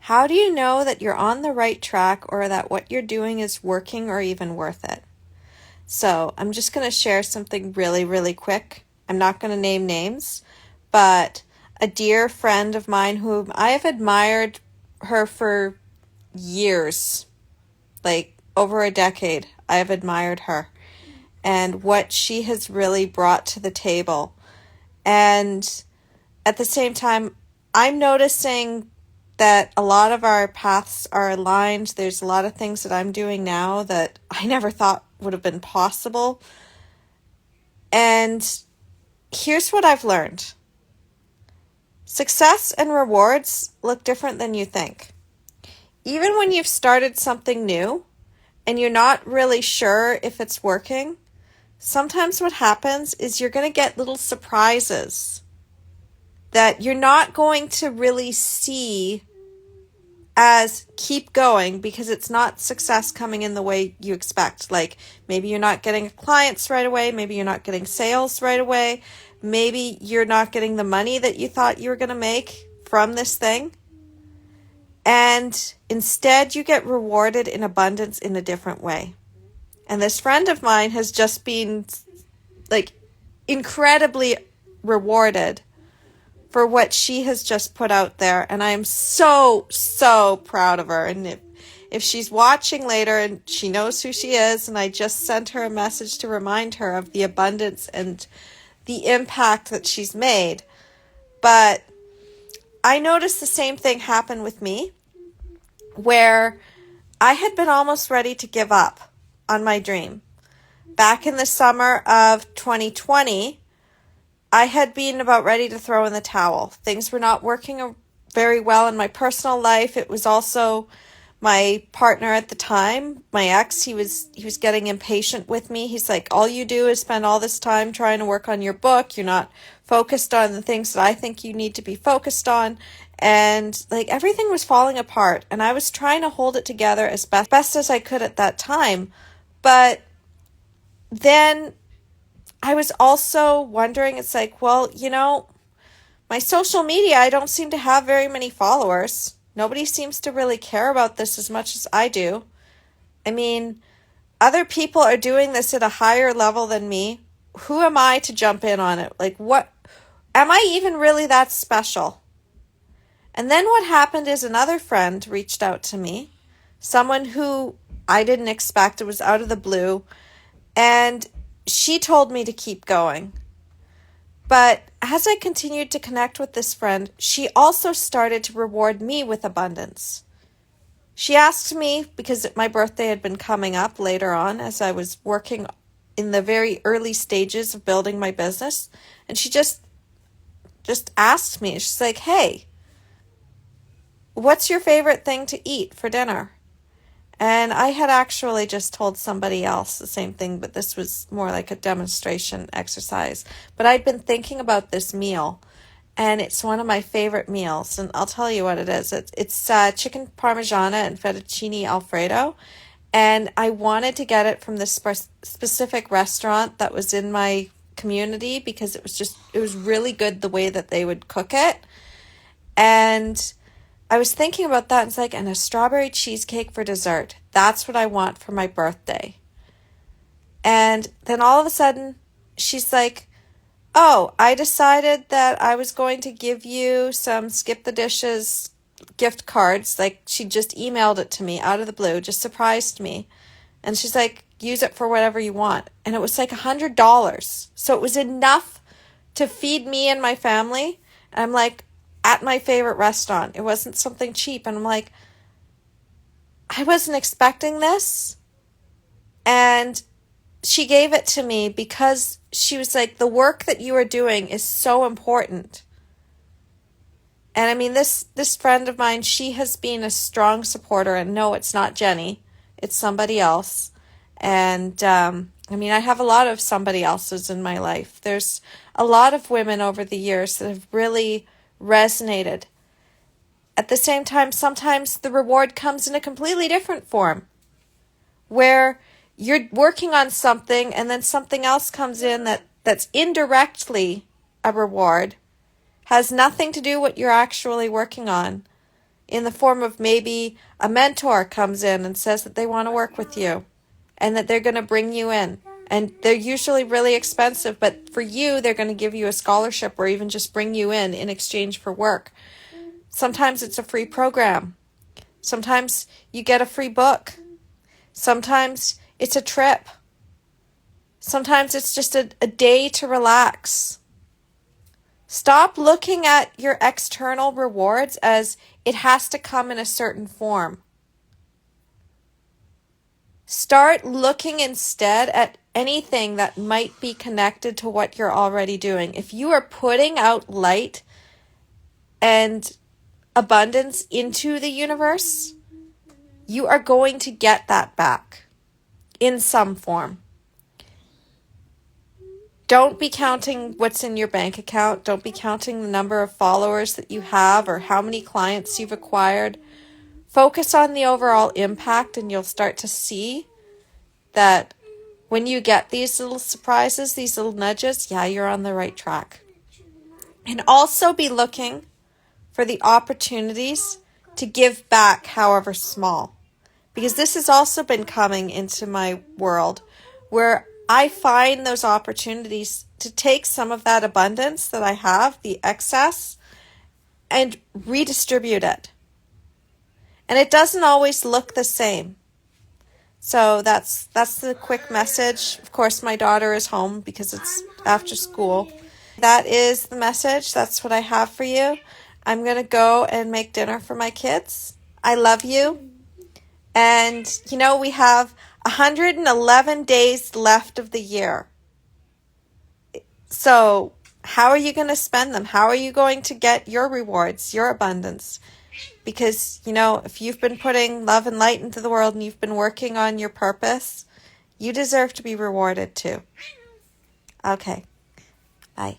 How do you know that you're on the right track or that what you're doing is working or even worth it? So I'm just going to share something really, really quick. I'm not going to name names, but a dear friend of mine whom I have admired her for years, like over a decade, I have admired her and what she has really brought to the table. And at the same time, I'm noticing that a lot of our paths are aligned. There's a lot of things that I'm doing now that I never thought would have been possible. And here's what I've learned. Success and rewards look different than you think. Even when you've started something new and you're not really sure if it's working, sometimes what happens is you're going to get little surprises that you're not going to really see as keep going because it's not success coming in the way you expect. Like maybe you're not getting clients right away. Maybe you're not getting sales right away. Maybe you're not getting the money that you thought you were going to make from this thing. And instead you get rewarded in abundance in a different way. And this friend of mine has just been like incredibly rewarded for what she has just put out there. And I am so, so proud of her. And if she's watching later and she knows who she is, and I just sent her a message to remind her of the abundance and the impact that she's made. But I noticed the same thing happen with me, where I had been almost ready to give up on my dream. Back in the summer of 2020, I had been about ready to throw in the towel. Things were not working very well in my personal life. It was also my partner at the time, my ex, he was getting impatient with me. He's like, all you do is spend all this time trying to work on your book. You're not focused on the things that I think you need to be focused on. And like everything was falling apart. And I was trying to hold it together as best as I could at that time. But then I was also wondering, it's like, well, my social media, I don't seem to have very many followers. Nobody seems to really care about this as much as I do. I mean, other people are doing this at a higher level than me. Who am I to jump in on it? Like, what? Am I even really that special? And then what happened is another friend reached out to me, someone who I didn't expect. It was out of the blue. And she told me to keep going. But as I continued to connect with this friend, she also started to reward me with abundance. She asked me, because my birthday had been coming up later on as I was working in the very early stages of building my business, and she just asked me, she's like, hey, what's your favorite thing to eat for dinner? And I had actually just told somebody else the same thing, but this was more like a demonstration exercise. But I'd been thinking about this meal, and it's one of my favorite meals. And I'll tell you what it is. It's chicken parmigiana and fettuccine alfredo. And I wanted to get it from this specific restaurant that was in my community because it was really good the way that they would cook it. And I was thinking about that, and it's like, and a strawberry cheesecake for dessert. That's what I want for my birthday. And then all of a sudden, she's like, oh, I decided that I was going to give you some Skip the Dishes gift cards. Like, she just emailed it to me out of the blue, just surprised me. And she's like, use it for whatever you want. And it was like $100. So it was enough to feed me and my family. And I'm like, at my favorite restaurant. It wasn't something cheap. And I'm like, I wasn't expecting this. And she gave it to me because she was like, the work that you are doing is so important. And I mean, this friend of mine, she has been a strong supporter. And no, it's not Jenny. It's somebody else. And I mean, I have a lot of somebody else's in my life. There's a lot of women over the years that have really resonated. At the same time, sometimes the reward comes in a completely different form, where you're working on something and then something else comes in that's indirectly a reward, has nothing to do with what you're actually working on. in the form of maybe a mentor comes in and says that they want to work with you and that they're going to bring you in. And they're usually really expensive, but for you, they're going to give you a scholarship or even just bring you in exchange for work. Sometimes it's a free program. Sometimes you get a free book. Sometimes it's a trip. Sometimes it's just a day to relax. Stop looking at your external rewards as it has to come in a certain form. Start looking instead at anything that might be connected to what you're already doing. If you are putting out light and abundance into the universe, you are going to get that back in some form. Don't be counting what's in your bank account. Don't be counting the number of followers that you have or how many clients you've acquired. Focus on the overall impact, and you'll start to see that when you get these little surprises, these little nudges, yeah, you're on the right track. And also be looking for the opportunities to give back, however small. Because this has also been coming into my world where I find those opportunities to take some of that abundance that I have, the excess, and redistribute it. And it doesn't always look the same. So that's the quick message. Of course, my daughter is home because it's after school. That is the message. That's what I have for you. I'm going to go and make dinner for my kids. I love you. And, we have 111 days left of the year. So how are you going to spend them? How are you going to get your rewards, your abundance? Because, if you've been putting love and light into the world and you've been working on your purpose, you deserve to be rewarded too. Okay. Bye.